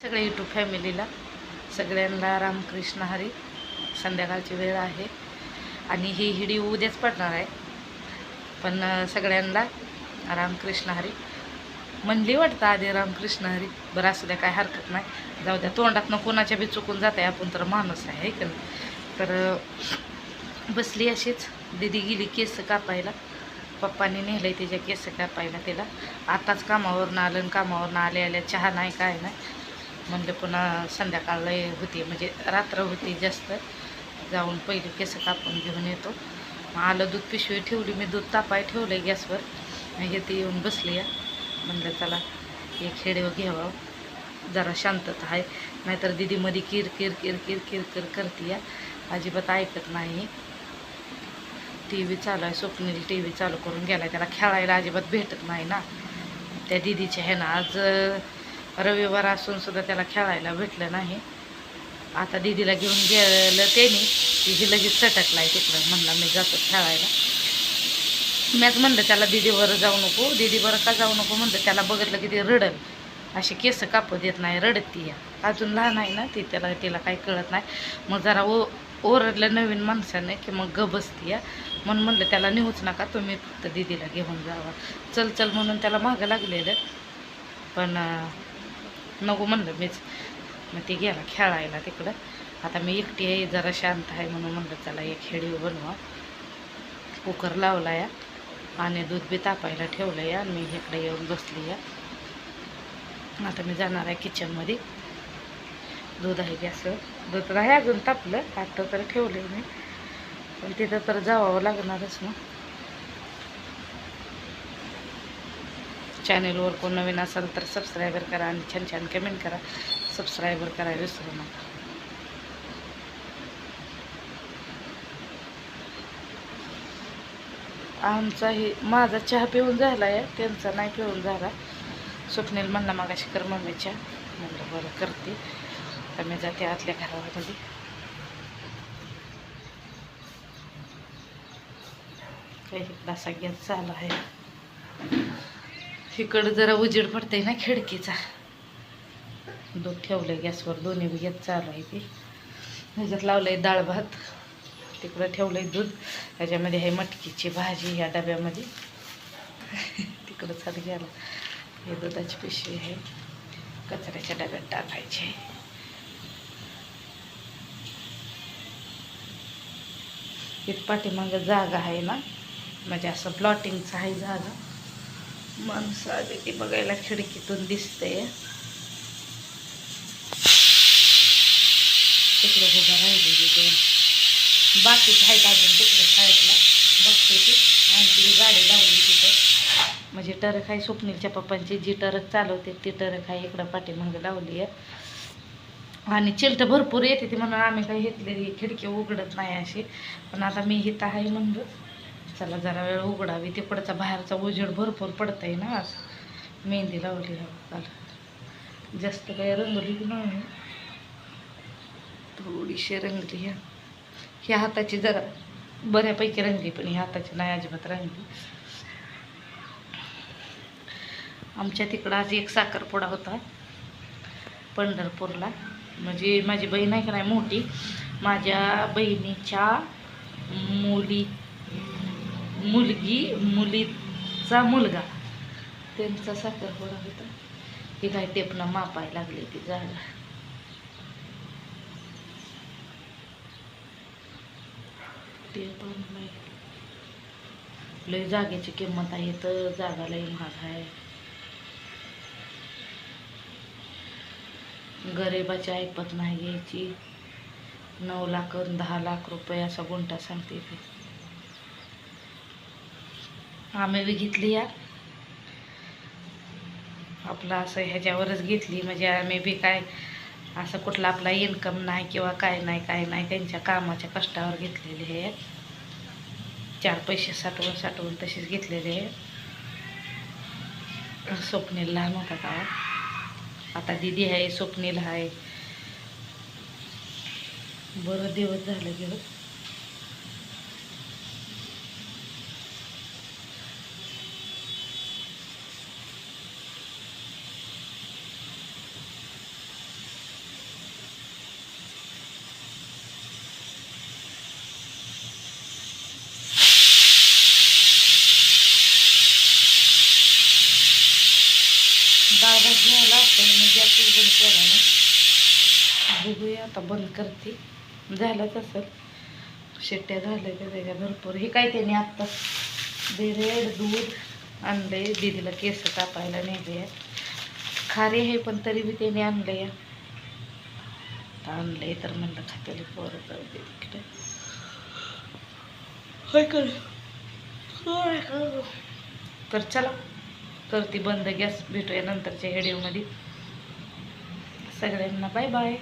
सगळ्या यूट्यूब फॅमिलीला सगळ्यांना रामकृष्ण हरी. संध्याकाळची वेळ आहे आणि ही व्हिडिओ उद्याच पडणार आहे, पण सगळ्यांना रामकृष्ण हरी म्हणली वाटतं आधी रामकृष्ण हरी. बरं असू द्या, काय हरकत नाही, जाऊ द्या. तोंडातनं कोणाच्या बी चुकून जाते, आपण तर माणूस आहे का नाही. तर बसली अशीच. दीदी गेली केस कापायला, पप्पांनी नेलं आहे तिच्या केस कापायला. तिला आताच कामावरनं आलं आणि कामावरनं आल्या चहा नाही काय नाही म्हणलं. पुन्हा संध्याकाळला होती, म्हणजे रात्र होती जास्त. जाऊन पहिले केस कापून घेऊन येतो. मग आलं, दूध पिशवी ठेवली मी, दूध तापाय ठेवलं गॅसवर. हे ती येऊन बसली आहे. म्हणलं चला एक खेडेव घ्यावं, जरा शांतता आहे. नाहीतर दिदी मध्ये किर किर किर किर किर किर करते या, अजिबात ऐकत नाही. टी व्ही चालू आहे, स्वप्नील टी व्ही चालू करून गेला. त्याला खेळायला अजिबात भेटत नाही ना त्या दिदीच्या ह्यानं. आज रविवार असून सुद्धा त्याला खेळायला भेटलं नाही. आता दीदीला घेऊन गेलं त्याने, तिची लगेच सटकलाय तिकडं. म्हणला मी जातो खेळायला. मॅच म्हणलं त्याला दीदीवर जाऊ नको, दीदीवर का जाऊ नको म्हणलं. त्याला बघितलं की ते रडल, असे केस कापू देत नाही, रडत ती या. अजून लहान आहे ना ती, तिला काही कळत नाही. मग जरा ओरडलं नवीन माणसाने की मग ग बसती या. म्हणून म्हणलं त्याला नेऊच नका, तुम्ही फक्त दीदीला घेऊन जावा. चल चल म्हणून त्याला मागं लागलेलं, पण नको म्हणलं मीच. मग ती गेला खेळायला तिकडं. आता मी एकटी आहे, जरा शांत आहे, म्हणून म्हणलं चला एक खेळी बनवा. कुकर लावला या आणि दूध बी तापायला ठेवलं या. मी इकडे येऊन बसली या. आता मी जाणार आहे किचनमध्ये. दूध आहे गॅसवर, दूध आहे अजून तापलं, आता तर ठेवलं मी, पण तिथं तर जावं लागणारच ना. चॅनेलवर कोण नवीन असेल तर सबस्क्रायबर करा आणि छान छान कमेंट करा. सबस्क्रायबर करायला विसरू नका. आमचाही माझा चहा पिऊन झाला आहे, त्यांचा नाही पिऊन झाला. स्वप्नील म्हणला मागाशी कर मम्मी चहा, म्हणलं बरं करते. तर मी जाते आतल्या घरामध्ये. काही इकडं असा गॅस चालू आहे. इकडं जरा उजेड पडतंय ना खिडकीचा. दूध ठेवलंय गॅसवर, दोन्ही बी गॅस चालू आहे. ती ह्याच्यात लावलंय डाळ भात, तिकडं ठेवलंय दूध. ह्याच्यामध्ये आहे मटकीची भाजी ह्या डब्यामध्ये. तिकडं चालू गेला. हे दुधाची पिशवी आहे, कचऱ्याच्या डब्यात टाकायची आहे. इथं पाठीमागं जागा आहे ना, म्हणजे असं प्लॉटिंगचं आहे जागा. माणसं आली ती बघायला, खिडकीतून दिसते. तिकडं उभा राहिलेली दोन बाकीचे आहेत अजून तिकडे शाळेतला. बघते ती आणखी गाडी लावली तिथं, म्हणजे टरक आहे स्वप्नीलच्या पप्पांची. जी टरक चालवते ती टरक आहे इकडं पाठीमागं लावली आहे. आणि चिलट भरपूर येते ती, म्हणून आम्ही काही घेतलेली खिडकी उघडत नाही अशी. पण आता मी इथं आहे म्हणलं चला जरा वेळ उघडावी. तिकडचा बाहेरचा उजेड भरपूर पडतंय ना. आज मेहंदी लावली काल, जास्त काही रंगली नाही, थोडीशी रंगली. ह्या हाताची जरा बऱ्यापैकी रंगली, पण ह्या हाताची नाही अजिबात रंगली. आमच्या तिकडं आज एक साखरपुडा होता पंढरपूरला. म्हणजे माझी बहीण आहे का नाही मोठी, माझ्या बहिणीच्या मुलीचा मुलगा, त्यांचा साखरपुडा होता. ही काय टेपनं मापायला लागली ती जागा. टेप आणलाय. लय जागेची किंमत आहे तर, जागा लय महाग आहे. गरिबाची ऐपत नाही घ्यायची. 9 लाख 10 लाख रुपये असा गुंठा सांगते ती. आम्ही बी घेतली या, आपलं असं ह्याच्यावरच घेतली. म्हणजे आम्ही बी काय असं कुठला आपला इन्कम नाही किंवा काय नाही, त्यांच्या कामाच्या कष्टावर घेतलेले आहे. 4 पैसे साठवून तसेच घेतलेले आहे. स्वप्नील लहान होता का, आता दीदी आहे, स्वप्नील आहे. बरं दिवस झालं गेलं. डाळ भात घ्यायला असतं मी गॅसच बंद केला ना. बघूया आता बंद करते. झालंच असेल. शिट्ट्या झाल्या त्याच्या भरपूर. हे काय त्याने आत्ता ब्रेड दूध आणले. दीदीला केस कापायला नेले. खारी आहे पण तरी बी त्याने आणले. आणले तर म्हणलं खात्याला पोरं जाऊ दे तिकडे. तर चला करते बंद गॅस. भेटूया नंतरच्या व्हिडिओमध्ये. सगळ्यांना बाय बाय.